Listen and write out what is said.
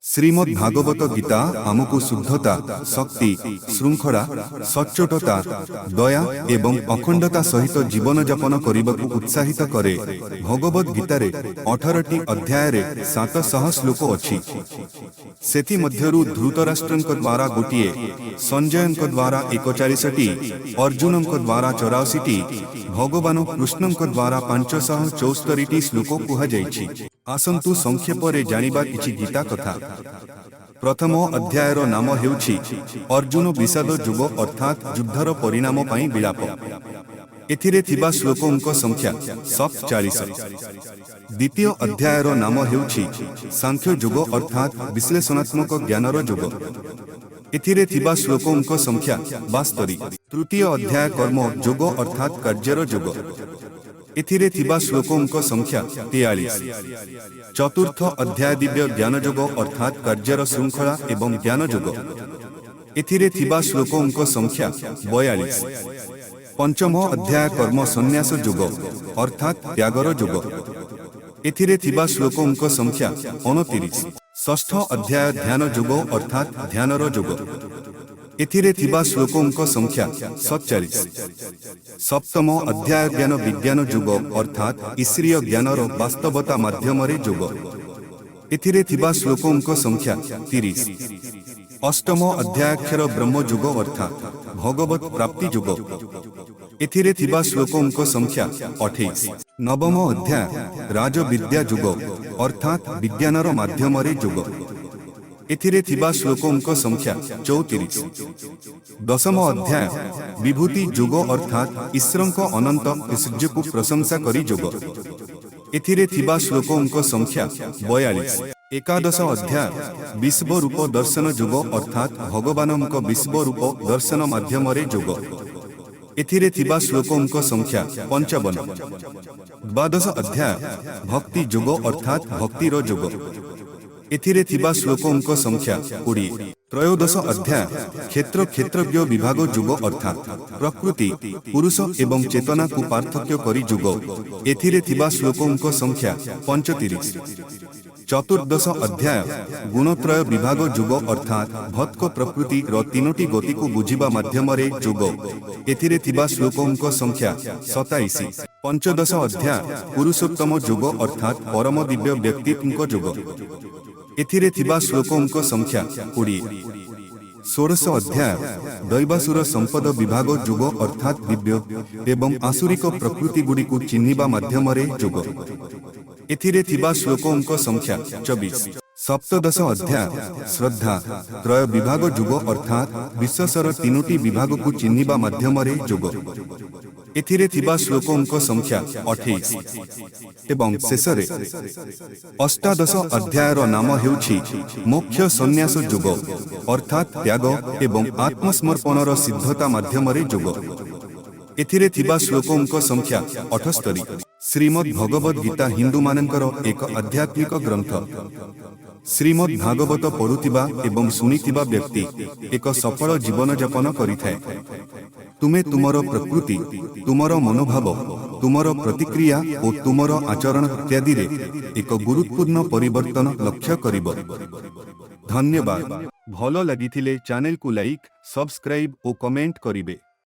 श्रीमद् भागवत गीता आमको शुद्धता, शक्ति, श्रृंखला, सच्चोटता, दया एवं अखंडता सहित जीवन यापन करने को उत्साहित करे। भगवद गीता रे 18टी अध्याय रे 700 श्लोक अछि। सेति मध्यरु धृतराष्ट्रंक द्वारा गोटिए, संजयंक द्वारा 41टी, अर्जुनंक द्वारा 84टी, भगवान कृष्णंक द्वारा 574टी श्लोक कुहा जाइछि। आसंतु संक्षेप रे जानिबा किछि गीता कथा। प्रथम अध्यायर नाम हेउछि अर्जुन विषाद युग अर्थात युद्धर परिणाम पई विलाप। एथिरे थिबा श्लोकंक संख्या 47। द्वितीय अध्यायर नाम हेउछि सांख्य युग अर्थात विश्लेषणात्मक ज्ञानर युग। एथिरे थिबा श्लोकंक संख्या 72। तृतीय अध्याय कर्म युग अर्थात कार्यर युग। एथिरे थिबा श्लोकंक संख्या 43। चतुर्थ अध्याय दिव्य ज्ञान युग अर्थात कार्यर श्रृंखला एवं ज्ञान युग। एथिरे थिबा श्लोकंक संख्या 42। पंचम अध्याय कर्म संन्यास युग अर्थात त्यागर युग। एथिरे थिबा श्लोकंक संख्या 29। षष्ठ अध्याय ध्यान युग अर्थात ध्यानर युग। एथिरे थिबा श्लोकंक संख्या 47। सप्तम अध्याय ज्ञान विज्ञान युग अर्थात ईश्वरीय ज्ञानर वास्तवता माध्यमरे युग। एथिरे थिबा श्लोकंक संख्या 30। अष्टम अध्याय क्षर ब्रह्म युग अर्थात भगवत प्राप्ति युग। एथिरे थिबा श्लोकंक संख्या 28। नवम अध्याय राज विद्या युग अर्थात विज्ञानर माध्यमरे युग। एथिरे थिबा श्लोकंक संख्या 34। दशम अध्याय विभूति युग अर्थात ईश्वरंक अनंत ऐश्वर्य को प्रशंसा करी युग। एथिरे थिबा श्लोकंक संख्या 42। एकादश अध्याय विश्व रूप दर्शन युग अर्थात भगवानंक विश्व रूप दर्शन माध्यमरे युग। एथिरे थिबा श्लोकंक संख्या 55। द्वादश अध्याय भक्ति युग अर्थात भक्तिर युग। एथिरे थिबा श्लोकंक संख्या 20। त्रयोदश अध्याय क्षेत्र क्षेत्रज्ञ विभाग युग अर्थात प्रकृति पुरुष एवं चेतना को पार्थक्य करी युग। एथिरे थिबा श्लोकंक संख्या 35। चतुर्दश अध्याय गुणत्रय विभाग युग अर्थात भत्क प्रकृति रो तीनोटी गति को बुझिबा माध्यमरे युग। एथिरे थिबा श्लोकंक संख्या 27। पंचदश अध्याय पुरुषोत्तम युग अर्थात परम दिव्य व्यक्तित्वक युग। एथिरे थिबा श्लोकंक संख्या 20। षोडश अध्याय दैवासुर संपद विभाग युग अर्थात दिव्य एवं आसुरिक प्रकृति गुडी को चिन्हिबा माध्यमरे युग। एथिरे थिबा श्लोकंक संख्या 24। सप्तदश अध्याय श्रद्धा त्रय विभाग युग अर्थात विश्वसर तीनोटी विभाग को चिन्हिबा माध्यमरे युग। एथिरे थिबा श्लोकंक संख्या 28। एवं शेषरे अष्टादश अध्यायर नाम हेउछि मोक्ष संन्यास युग अर्थात त्याग एवं आत्मसमर्पणर सिद्धता माध्यमरे युग। एथिरे थिबा श्लोकंक संख्या 78। श्रीमद् भगवद गीता हिंदू मानकर एक आध्यात्मिक ग्रंथ। श्रीमद् भागवत पढ़ुथिबा एवं सुनिथिबा व्यक्ति एक सफल जीवन यापन करिथाय। तुमे तुमर प्रकृति तुमर मनोभाव तुमर प्रतिक्रिया और तुमर आचरण इत्यादि रे एक गुरुत्वपूर्ण परिवर्तन लक्ष्य करिब। धन्यवाद। भलो लागिथिले चैनल को लाइक सब्सक्राइब और कमेंट करिबे।